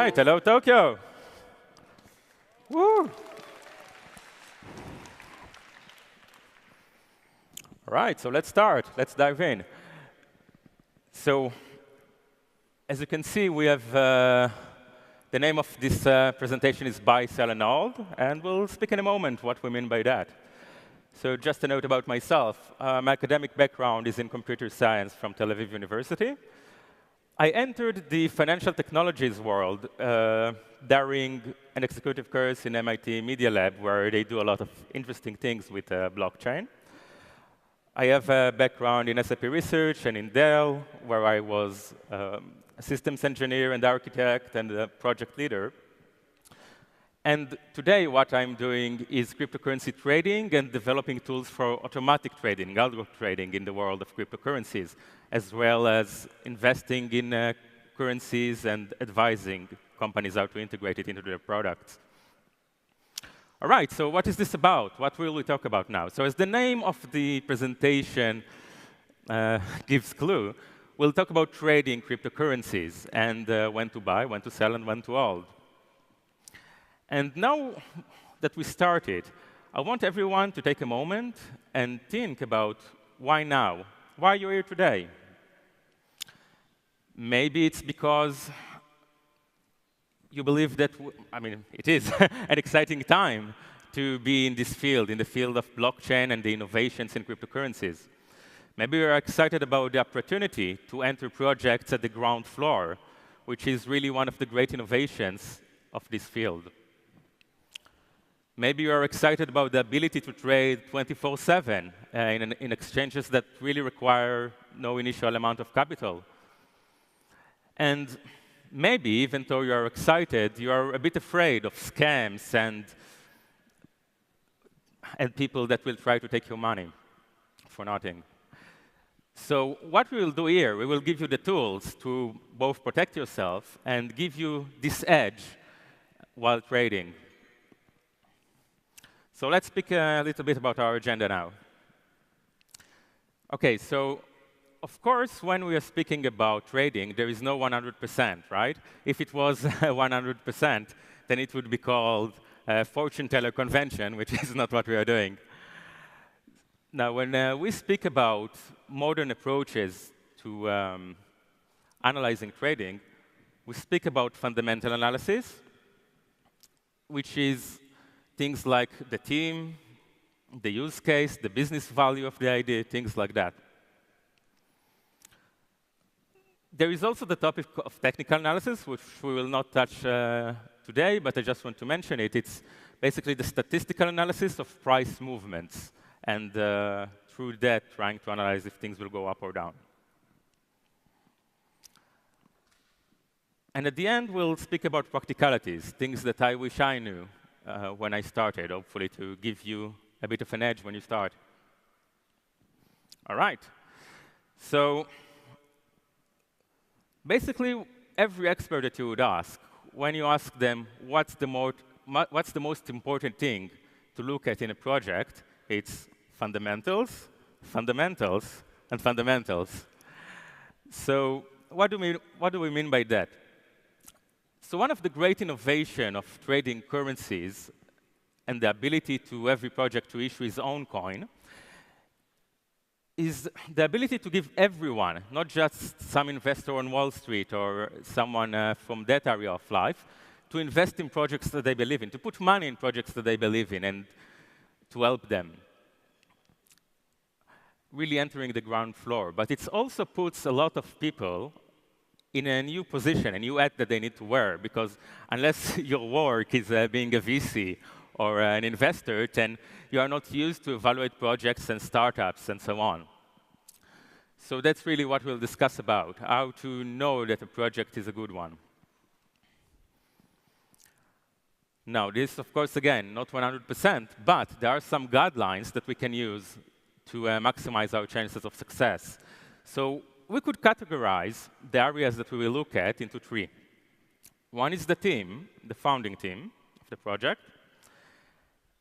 right, hello Tokyo. Woo! All right, so let's start. Let's dive in. So, as you can see, we have the name of this presentation is Buy, Sell, and Hold, and we'll speak in a moment what we mean by that. So, just a note about myself. My academic background is in computer science from Tel Aviv University. I entered the financial technologies world during an executive course in MIT Media Lab, where they do a lot of interesting things with blockchain. I have a background in SAP research and in Dell, where I was a systems engineer and architect and a project leader. And today, what I'm doing is cryptocurrency trading and developing tools for automatic trading, algo trading in the world of cryptocurrencies, as well as investing in currencies and advising companies how to integrate it into their products. All right, so what is this about? What will we talk about now? So as the name of the presentation gives clue, we'll talk about trading cryptocurrencies and when to buy, when to sell, and when to hold. And now that we started, I want everyone to take a moment and think about why now? Why you're here today? Maybe it's because you believe that, it is an exciting time to be in this field, in the field of blockchain and the innovations in cryptocurrencies. Maybe you're excited about the opportunity to enter projects at the ground floor, which is really one of the great innovations of this field. Maybe you're excited about the ability to trade 24/7 in exchanges that really require no initial amount of capital. And maybe, even though you're excited, you're a bit afraid of scams and people that will try to take your money for nothing. So what we will do here, we will give you the tools to both protect yourself and give you this edge while trading. So let's speak a little bit about our agenda now. OK, so of course, when we are speaking about trading, there is no 100%, right? If it was 100%, then it would be called a fortune teller convention, which is not what we are doing. Now, when we speak about modern approaches to analyzing trading, we speak about fundamental analysis, which is things like the team, the use case, the business value of the idea, things like that. There is also the topic of technical analysis, which we will not touch today, but I just want to mention it. It's basically the statistical analysis of price movements, and through that, trying to analyze if things will go up or down. And at the end, we'll speak about practicalities, things that I wish I knew when I started, hopefully to give you a bit of an edge when you start. All right. So basically, every expert that you would ask, when you ask them what's the most important thing to look at in a project, it's fundamentals, fundamentals, and fundamentals. So what do we mean by that? So one of the great innovations of trading currencies and the ability to every project to issue its own coin is the ability to give everyone, not just some investor on Wall Street or someone from that area of life, to invest in projects that they believe in, to put money in projects that they believe in, and to help them really entering the ground floor. But it also puts a lot of people in a new position, a new hat that they need to wear, because unless your work is being a VC or an investor, then you are not used to evaluate projects and startups and so on. So that's really what we'll discuss about, how to know that a project is a good one. Now, this, of course, again, not 100%, but there are some guidelines that we can use to maximize our chances of success. So we could categorize the areas that we will look at into three. One is the team, the founding team of the project.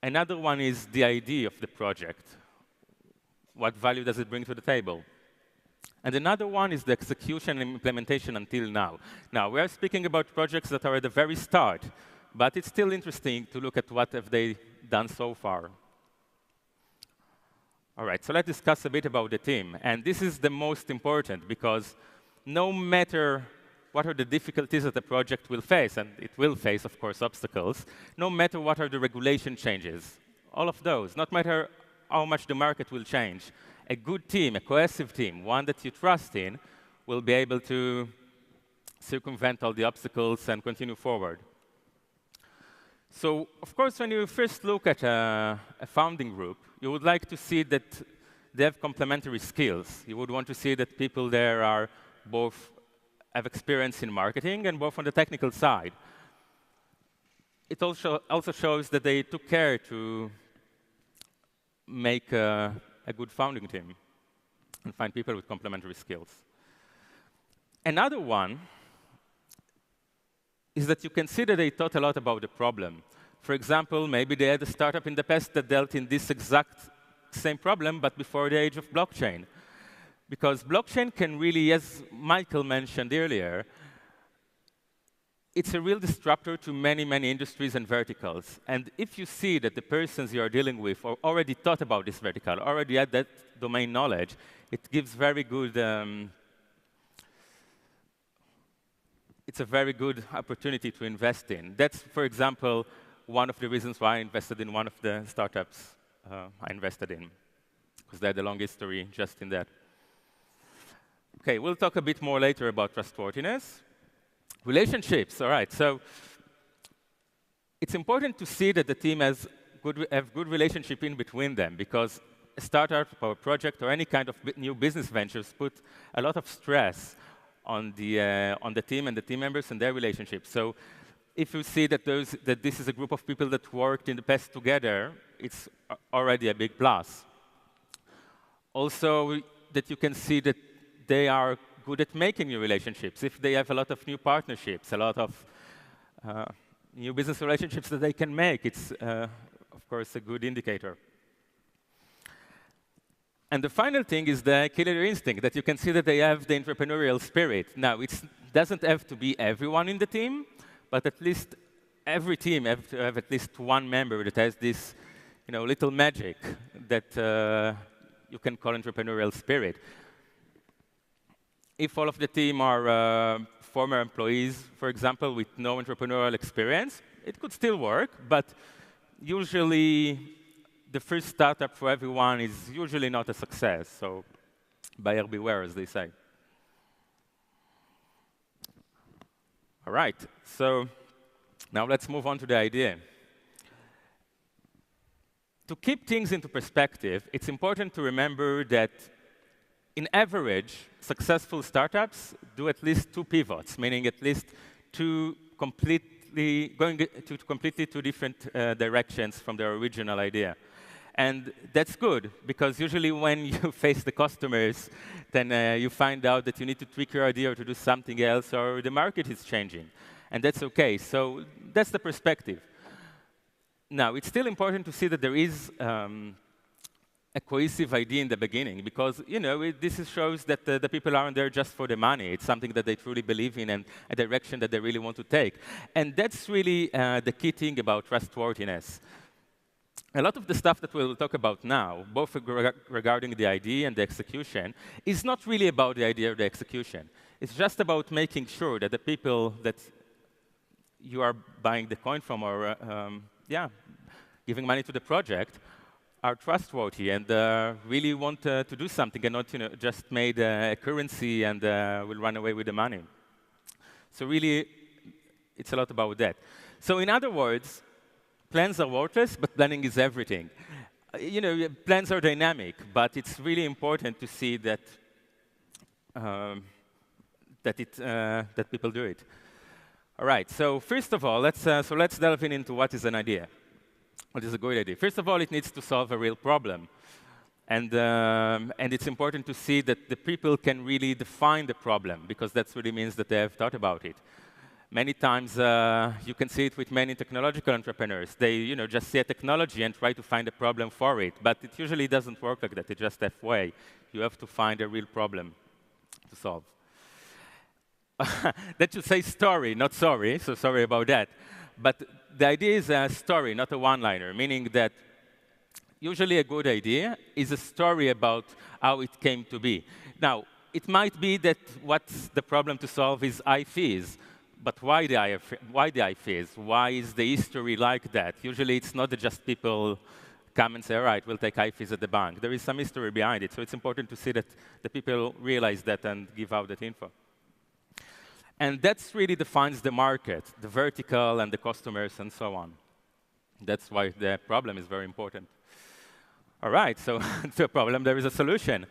Another one is the idea of the project. What value does it bring to the table? And another one is the execution and implementation until now. Now, we are speaking about projects that are at the very start, but it's still interesting to look at what have they done so far. All right, so let's discuss a bit about the team. And this is the most important, because no matter what are the difficulties that the project will face, and it will face, of course, obstacles, no matter what are the regulation changes, all of those, not matter how much the market will change, a good team, a cohesive team, one that you trust in, will be able to circumvent all the obstacles and continue forward. So, of course, when you first look at a founding group, you would like to see that they have complementary skills. You would want to see that people there are both have experience in marketing and both on the technical side. It also shows that they took care to make a good founding team and find people with complementary skills. Another one is that you can see that they thought a lot about the problem. For example, maybe they had a startup in the past that dealt in this exact same problem, but before the age of blockchain. Because blockchain can really, as Michael mentioned earlier, it's a real disruptor to many, many industries and verticals. And if you see that the persons you are dealing with already thought about this vertical, already had that domain knowledge, it gives very good, it's a very good opportunity to invest in. That's, for example, one of the reasons why I invested in one of the startups I invested in, because they had a long history just in that. OK, we'll talk a bit more later about trustworthiness. Relationships, all right. So it's important to see that the team have good relationship in between them, because a startup or a project or any kind of new business ventures put a lot of stress on the team and the team members and their relationships. So if you see that this is a group of people that worked in the past together, it's already a big plus. Also, that you can see that they are good at making new relationships. If they have a lot of new partnerships, a lot of new business relationships that they can make, it's, of course, a good indicator. And the final thing is the killer instinct, that you can see that they have the entrepreneurial spirit. Now, it doesn't have to be everyone in the team, but at least every team have to have at least one member that has this little magic that you can call entrepreneurial spirit. If all of the team are former employees, for example, with no entrepreneurial experience, it could still work, but usually the first startup for everyone is usually not a success. So buyer beware, as they say. All right, so now let's move on to the idea. To keep things into perspective, it's important to remember that in average, successful startups do at least 2 pivots, meaning at least going to completely 2 different directions from their original idea. And that's good, because usually when you face the customers, then you find out that you need to tweak your idea or to do something else, or the market is changing. And that's OK. So that's the perspective. Now, it's still important to see that there is a cohesive idea in the beginning, because this shows that the people aren't there just for the money. It's something that they truly believe in and a direction that they really want to take. And that's really the key thing about trustworthiness. A lot of the stuff that we'll talk about now, both regarding the idea and the execution, is not really about the idea or the execution. It's just about making sure that the people that you are buying the coin from or giving money to the project are trustworthy and really want to do something and not just made a currency and will run away with the money. So really, it's a lot about that. So in other words, plans are worthless, but planning is everything. Plans are dynamic, but it's really important to see that that people do it. All right. So first of all, let's delve into what is an idea. What is a good idea? First of all, it needs to solve a real problem, and it's important to see that the people can really define the problem, because that really means that they have thought about it. Many times, you can see it with many technological entrepreneurs. They just see a technology and try to find a problem for it. But it usually doesn't work like that. It's just halfway. You have to find a real problem. to solve. That should say story, not sorry, so sorry about that. But the idea is a story, not a one-liner, meaning that usually a good idea is a story about how it came to be. Now, it might be that what's the problem to solve is high fees, but why the high fees? Why is the history like that? Usually it's not that just people come and say, all right, we'll take high fees at the bank. There is some history behind it, so it's important to see that the people realize that and give out that info. And that's really defines the market, the vertical and the customers and so on. That's why the problem is very important. All right, so to a problem, there is a solution.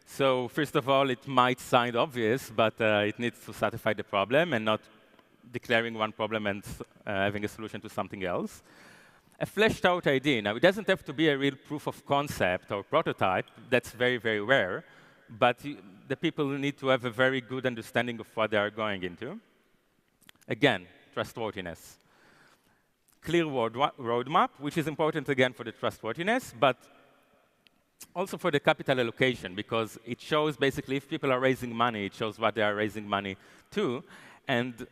So first of all, it might sound obvious, but it needs to satisfy the problem and not declaring one problem and having a solution to something else. A fleshed out idea. Now, it doesn't have to be a real proof of concept or prototype. That's very, very rare. But the people need to have a very good understanding of what they are going into. Again, trustworthiness. Clear roadmap, which is important, again, for the trustworthiness, but also for the capital allocation, because it shows basically if people are raising money, it shows what they are raising money to. And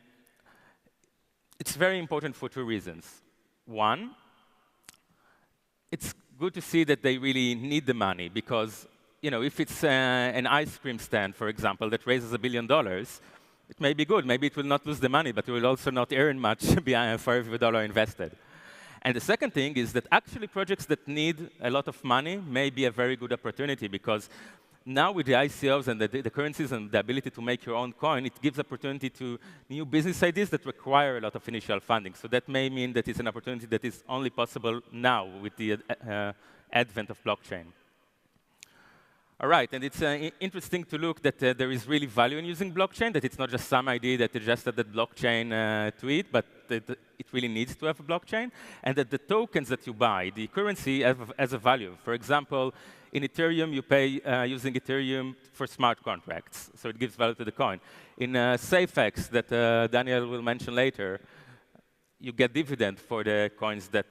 it's very important for two reasons. One, it's good to see that they really need the money, because if it's an ice cream stand, for example, that raises $1 billion, it may be good. Maybe it will not lose the money, but it will also not earn much for every dollar invested. And the second thing is that actually projects that need a lot of money may be a very good opportunity, because now with the ICOs and the currencies and the ability to make your own coin, it gives opportunity to new business ideas that require a lot of initial funding. So that may mean that it's an opportunity that is only possible now with the advent of blockchain. All right, and it's interesting to look that there is really value in using blockchain, that it's not just some idea that you just added blockchain to it, but that it really needs to have a blockchain, and that the tokens that you buy, the currency, has a value. For example, in Ethereum, you pay using Ethereum for smart contracts, so it gives value to the coin. In SafeX, that Daniel will mention later, you get dividend for the coins that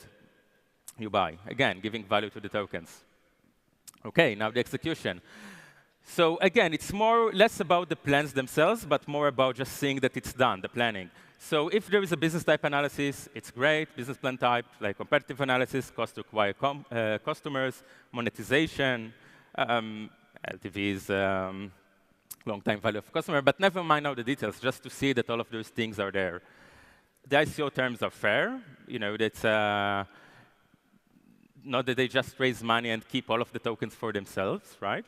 you buy, again, giving value to the tokens. OK, now the execution. So again, it's less about the plans themselves, but more about just seeing that it's done, the planning. So if there is a business type analysis, it's great. Business plan type, like competitive analysis, cost to acquire customers, monetization, LTVs, long time value of customer. But never mind now the details, just to see that all of those things are there. The ICO terms are fair. That's not that they just raise money and keep all of the tokens for themselves, right?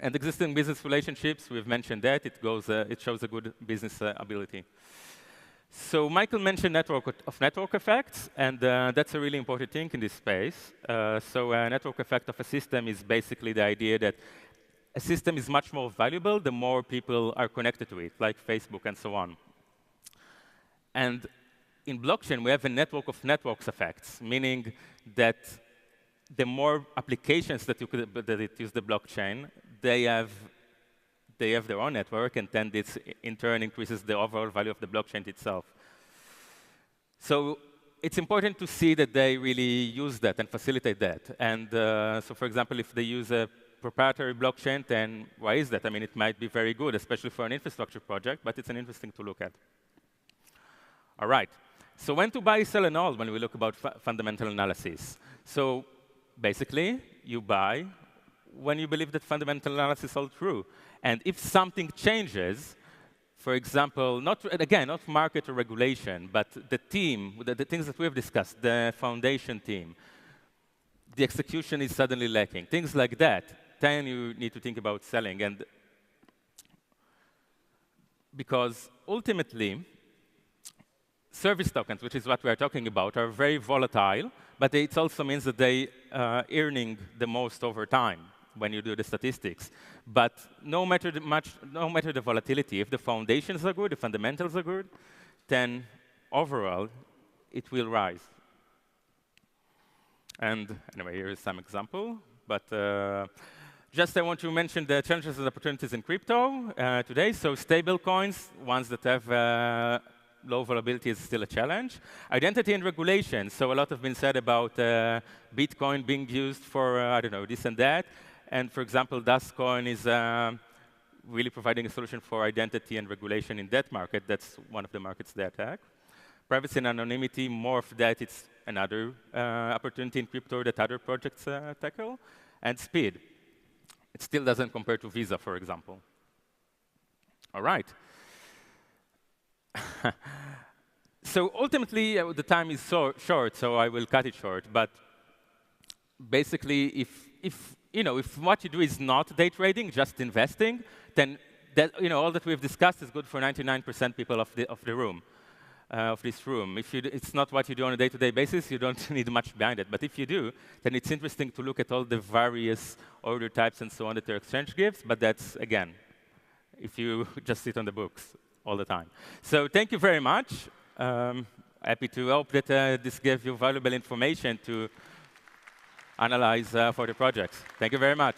And existing business relationships, we've mentioned that. It shows a good business ability. So Michael mentioned network effects, and that's a really important thing in this space. So a network effect of a system is basically the idea that a system is much more valuable the more people are connected to it, like Facebook and so on. And in blockchain, we have a network of networks effects, meaning that the more applications that use the blockchain, they have their own network, and then this in turn increases the overall value of the blockchain itself. So it's important to see that they really use that and facilitate that. And so, for example, if they use a proprietary blockchain, then why is that? I mean, it might be very good, especially for an infrastructure project, but it's an interesting to look at. All right. So when to buy, sell, and hold when we look about fundamental analysis? So basically, you buy when you believe that fundamental analysis holds true. And if something changes, for example, not market or regulation, but the team, the things that we have discussed, the foundation team, the execution is suddenly lacking, things like that, then you need to think about selling. And because ultimately, service tokens, which is what we are talking about, are very volatile, but it also means that they are earning the most over time when you do the statistics. But no matter the volatility, if the foundations are good, the fundamentals are good, then overall, it will rise. And anyway, here is some example. But just I want to mention the challenges and opportunities in crypto today. So stable coins, ones that have low volatility is still a challenge. Identity and regulation. So a lot has been said about Bitcoin being used for, I don't know, this and that. And for example, DasCoin is really providing a solution for identity and regulation in that market. That's one of the markets they attack. Privacy and anonymity, more of that, it's another opportunity in crypto that other projects tackle. And speed. It still doesn't compare to Visa, for example. All right. So ultimately, the time is so short, so I will cut it short. But basically, if what you do is not day trading, just investing, then all that we've discussed is good for 99% people of the room. Of this room. If it's not what you do on a day-to-day basis, you don't need much behind it. But if you do, then it's interesting to look at all the various order types and so on that your exchange gives. But that's, again, if you just sit on the books all the time. So thank you very much. Happy to hope that this gave you valuable information to analyze for the projects. Thank you very much.